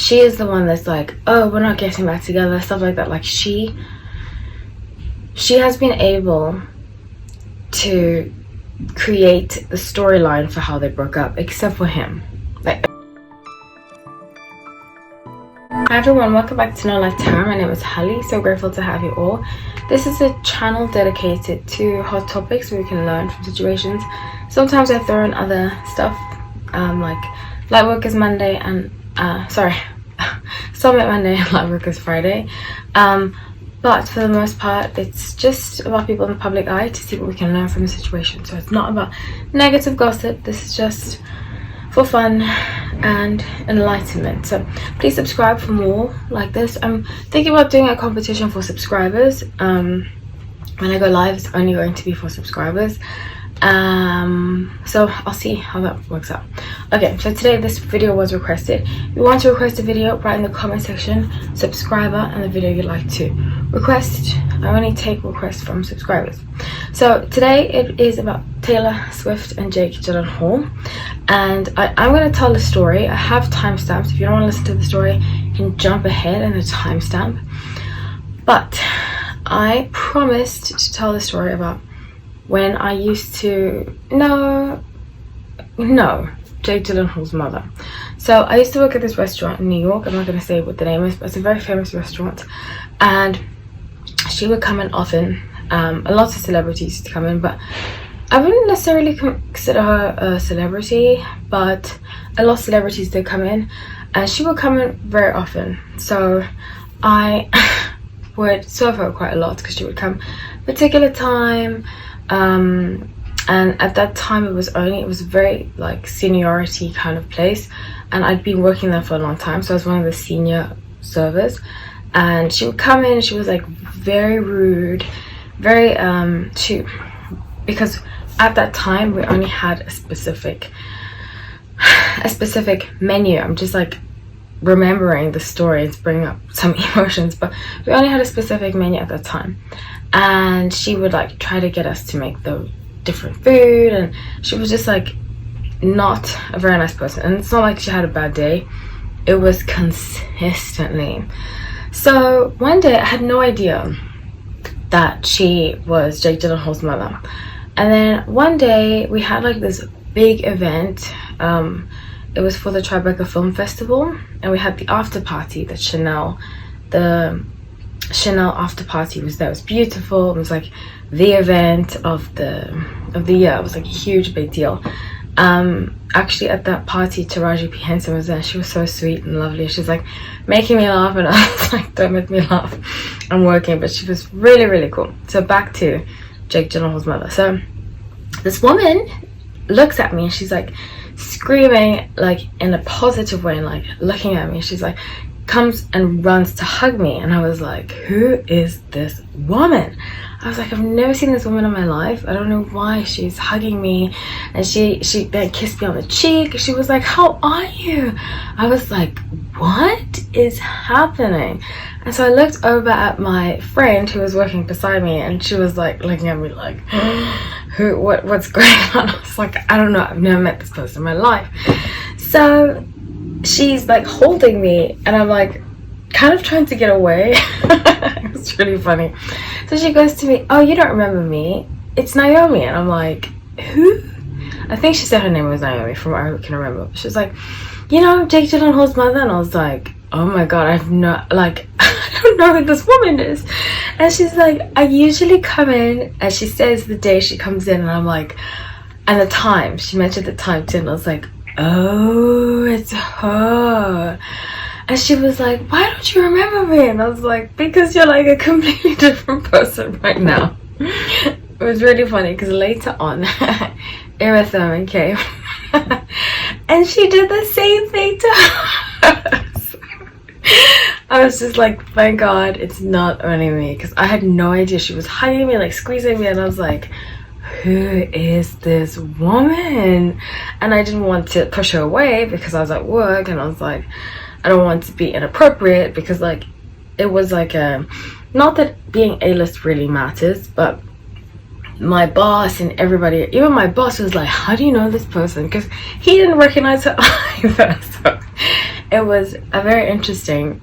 she is the one that's like, oh, we're not getting back together, stuff like that. Like she has been able to create the storyline for how they broke up, except for him. Like, hi everyone, welcome back to No Life Tarot. My name is Hallie. So grateful to have you all. This is a channel dedicated to hot topics where we can learn from situations. Sometimes I throw in other stuff, like Lightwork is Monday and Summit Monday and Lightwork is Friday. But for the most part, it's just about people in the public eye to see what we can learn from the situation. So it's not about negative gossip. This is just for fun and enlightenment. So please subscribe for more like this. I'm thinking about doing a competition for subscribers. When I go live, it's only going to be for subscribers. So I'll see how that works out. Okay, so today this video was requested. If you want to request a video, write in the comment section subscriber and the video you'd like to request. I only take requests from subscribers. So today it is about Taylor Swift and Jake Gyllenhaal, and I'm going to tell the story. I have timestamps. If you don't want to listen to the story, you can jump ahead in the timestamp. But I promised to tell the story about when I used to know Jake Gyllenhaal's mother. So I used to work at this restaurant in New York. I'm not going to say what the name is, but it's a very famous restaurant, and she would come in often. A lot of celebrities used to come in, but I wouldn't necessarily consider her a celebrity, but a lot of celebrities did come in, and she would come in very often. So I would serve her quite a lot because she would come particular time. And at that time it was very like seniority kind of place, and I'd been working there for a long time, so I was one of the senior servers. And she would come in and she was like very rude, very because at that time we only had a specific menu. I'm just like remembering the story, it's bringing up some emotions, but we only had a specific menu at that time. And she would like try to get us to make the different food, and she was just like not a very nice person. And it's not like she had a bad day, it was consistently. So one day I had no idea that she was Jake Gyllenhaal's mother, and then one day we had like this big event. It was for the Tribeca Film Festival, and we had the after party that Chanel after party was there. It was beautiful. It was like the event of the year. It was like a huge big deal. Actually at that party Taraji P. Henson was there. She was so sweet and lovely. She's like making me laugh, and I was like, don't make me laugh, I'm working. But she was really, really cool. So back to Jake Gyllenhaal's mother. So this woman looks at me and she's like screaming, like in a positive way, and like looking at me. She's like comes and runs to hug me, and I was like, who is this woman? I was like, I've never seen this woman in my life. I don't know why she's hugging me. And she then kissed me on the cheek. She was like, how are you? I was like, what is happening? And so I looked over at my friend who was working beside me, and she was like looking at me like, what's going on? I was like, I don't know, I've never met this person in my life. So she's like holding me, and I'm like kind of trying to get away. It's really funny. So she goes to me, oh, you don't remember me, it's Naomi. And I'm like, who? I think she said her name was Naomi from what I can remember. She was like, you know Jake Gyllenhaal's mother? And I was like, oh my god, I don't know who this woman is. And she's like, I usually come in, and she says the day she comes in, and I'm like, and the time, she mentioned the time too, and I was like, oh, it's her. And she was like, why don't you remember me? And I was like, because you're like a completely different person right now. It was really funny because later on Ira Thurman came and she did the same thing to her. I was just like, thank god it's not only me, because I had no idea. She was hugging me, like squeezing me, and I was like, who is this woman? And I didn't want to push her away because I was at work, and I was like, I don't want to be inappropriate, because like it was like not that being A-list really matters, but my boss and everybody, even my boss was like, how do you know this person? Because he didn't recognize her either. So It was a very interesting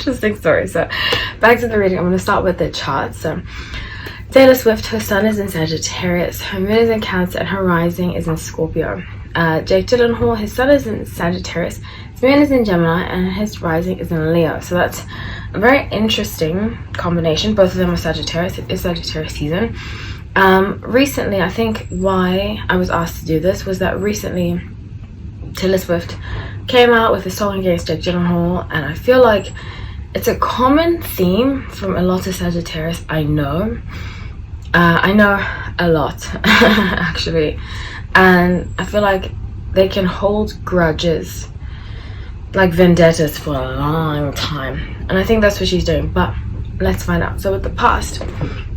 story. So back to the reading. I'm going to start with the chart. So Taylor Swift, her sun is in Sagittarius, her moon is in Cancer, and her rising is in Scorpio. Jake Gyllenhaal, his sun is in Sagittarius, his moon is in Gemini, and his rising is in Leo. So that's a very interesting combination. Both of them are Sagittarius. It is Sagittarius season. Recently, I think why I was asked to do this was that recently Taylor Swift came out with a song against Jake Gyllenhaal, and I feel like it's a common theme from a lot of Sagittarius. I know a lot actually, and I feel like they can hold grudges, like vendettas, for a long time, and I think that's what she's doing. But let's find out. So with the past,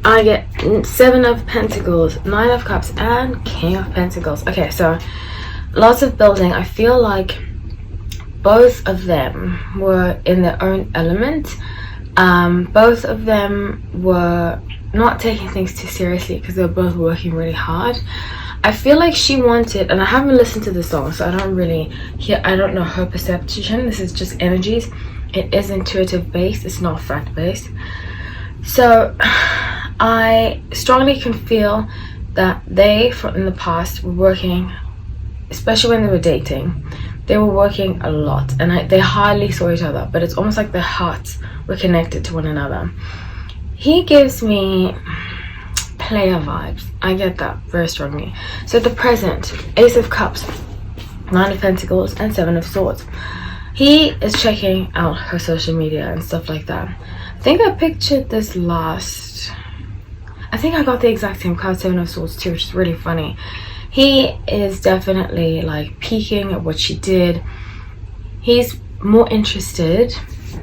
I get 7 of Pentacles, 9 of Cups, and King of Pentacles. Okay, so lots of building. I feel like both of them were in their own element. Both of them were not taking things too seriously because they were both working really hard. I feel like she wanted, and I haven't listened to the song, so I don't know her perception. This is just energies. It is intuitive based, it's not fact based. So I strongly can feel that they, in the past, were working, especially when they were dating, they were working a lot, and they hardly saw each other, but it's almost like their hearts were connected to one another. He gives me player vibes. I get that very strongly. So the present, Ace of Cups, 9 of Pentacles, and 7 of Swords. He is checking out her social media and stuff like that. I think I pictured this last. I think I got the exact same card, 7 of Swords too, which is really funny. He is definitely like peeking at what she did. He's more interested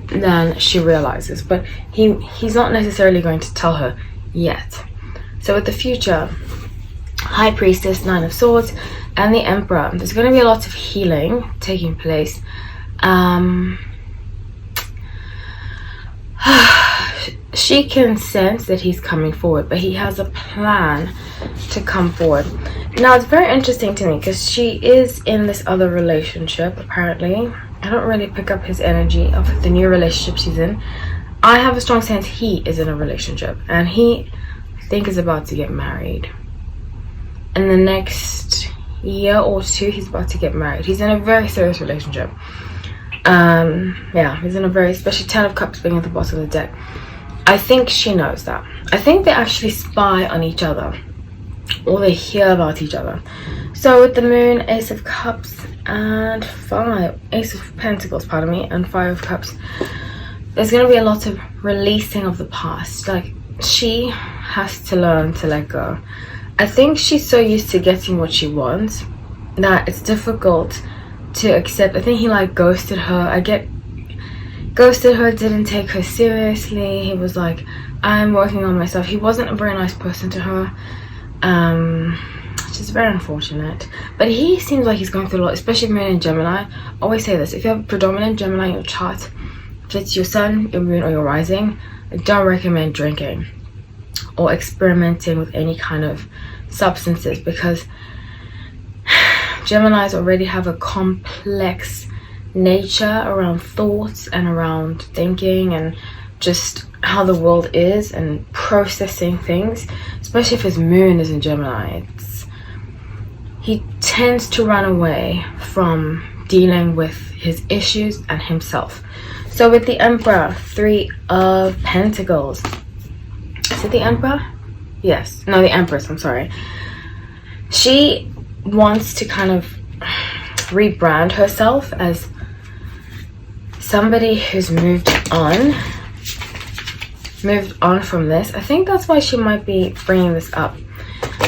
than she realizes, but he's not necessarily going to tell her yet. So with the future, High Priestess, 9 of Swords, and the Emperor, there's going to be a lot of healing taking place. She can sense that he's coming forward, but he has a plan to come forward. Now it's very interesting to me because she is in this other relationship apparently. I don't really pick up his energy of the new relationship she's in. I have a strong sense he is in a relationship, and he, I think, is about to get married. In the next year or 2, he's about to get married. He's in a very serious relationship. Yeah, he's in a very, especially 10 of Cups being at the bottom of the deck. I think she knows that. I think they actually spy on each other, or they hear about each other. So with the moon, Ace of Cups, and Ace of Pentacles, pardon me, and 5 of Cups, there's going to be a lot of releasing of the past. Like, she has to learn to let go. I think she's so used to getting what she wants that it's difficult to accept. I think he like ghosted her. Ghosted her, didn't take her seriously. He was like, I'm working on myself. He wasn't a very nice person to her, which is very unfortunate. But he seems like he's going through a lot, especially Moon and Gemini. I always say this: if you have predominant Gemini in your chart, if it's your sun, your moon, or your rising, I don't recommend drinking or experimenting with any kind of substances, because Geminis already have a complex nature around thoughts and around thinking and just how the world is and processing things, especially if his moon is in Gemini. He tends to run away from dealing with his issues and himself. So with the Emperor, 3 of Pentacles. Is it the Emperor? Yes. No, the Empress, I'm sorry. She wants to kind of rebrand herself as somebody who's moved on from this. I think that's why she might be bringing this up.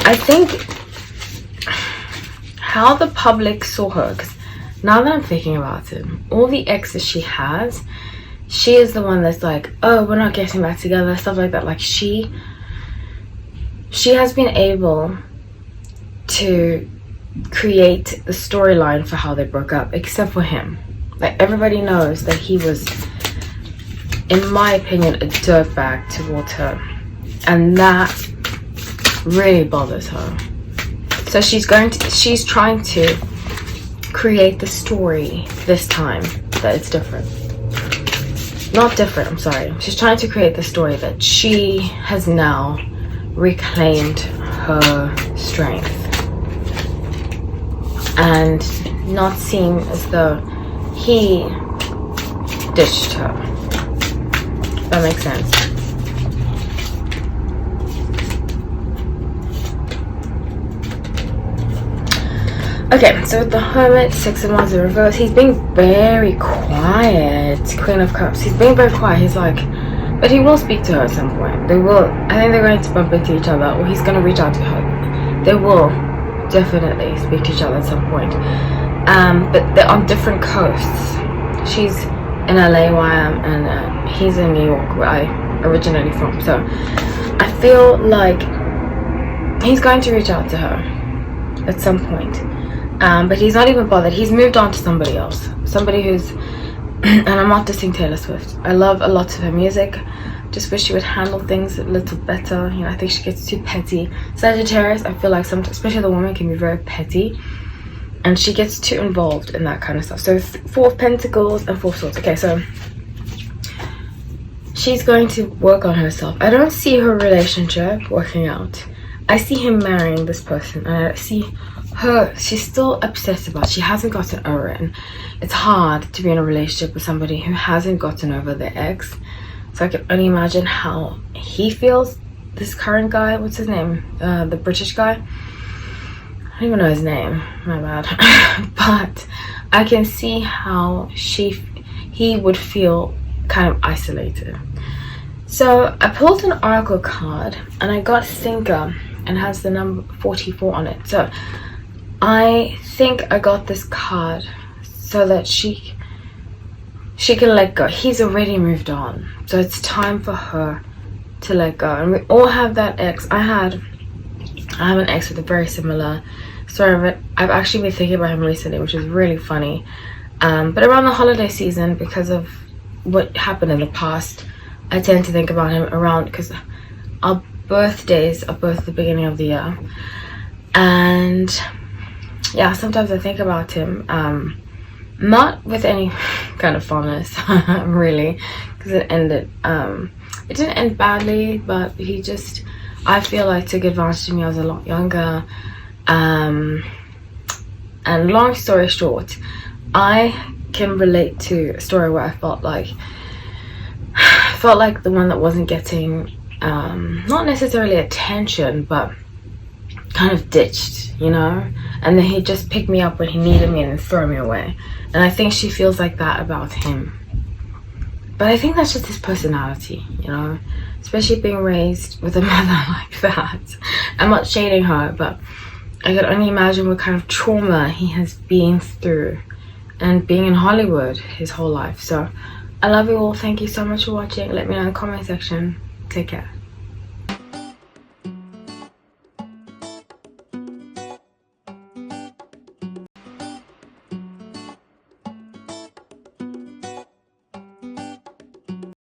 I think how the public saw her, because now that I'm thinking about it, all the exes she has, she is the one that's like, oh, we're not getting back together, stuff like that. Like she has been able to create the storyline for how they broke up, except for him. Like, everybody knows that he was, in my opinion, a dirtbag towards her, and that really bothers her. So she's trying to create the story this time that it's different. Not different, I'm sorry. She's trying to create the story that she has now reclaimed her strength and not seem as though he ditched her. That makes sense. Okay, so with the Hermit, 6 of Wands in reverse, he's being very quiet. Queen of Cups, he's being very quiet. He's like, but he will speak to her at some point. They will, I think they're going to bump into each other, or he's going to reach out to her. They will definitely speak to each other at some point. But they're on different coasts. She's in LA where I am, and he's in New York where I originally from. So I feel like he's going to reach out to her at some point. But he's not even bothered. He's moved on to somebody else. Somebody who's, and I'm not dissing Taylor Swift. I love a lot of her music. Just wish she would handle things a little better. You know, I think she gets too petty. Sagittarius, I feel like sometimes, especially the woman, can be very petty. And she gets too involved in that kind of stuff. So 4 of Pentacles and 4 of Swords. Okay, so she's going to work on herself. I don't see her relationship working out. I see him marrying this person, and I see her, she's still obsessed about it. She hasn't gotten over it, and it's hard to be in a relationship with somebody who hasn't gotten over their ex. So I can only imagine how he feels. This current guy, what's his name, the British guy, I don't even know his name, my bad. But I can see how he would feel kind of isolated. So I pulled an oracle card, and I got Thinker, and has the number 44 on it. So I think I got this card so that she can let go. He's already moved on, so it's time for her to let go. And we all have that ex. I have an ex with a very similar story, but I've actually been thinking about him recently, which is really funny. But around the holiday season, because of what happened in the past, I tend to think about him around, because our birthdays are both the beginning of the year. And yeah, sometimes I think about him, not with any kind of fondness, really, because it ended, it didn't end badly, but he just, I feel like, took advantage of me. I was a lot younger, and long story short, I can relate to a story where I felt like the one that wasn't getting, not necessarily attention, but kind of ditched, you know, and then he just picked me up when he needed me and then throw me away. And I think she feels like that about him, but I think that's just his personality, you know, especially being raised with a mother like that. I'm not shading her, but I can only imagine what kind of trauma he has been through, and being in Hollywood his whole life. So I love you all. Thank you so much for watching. Let me know in the comment section. Take care.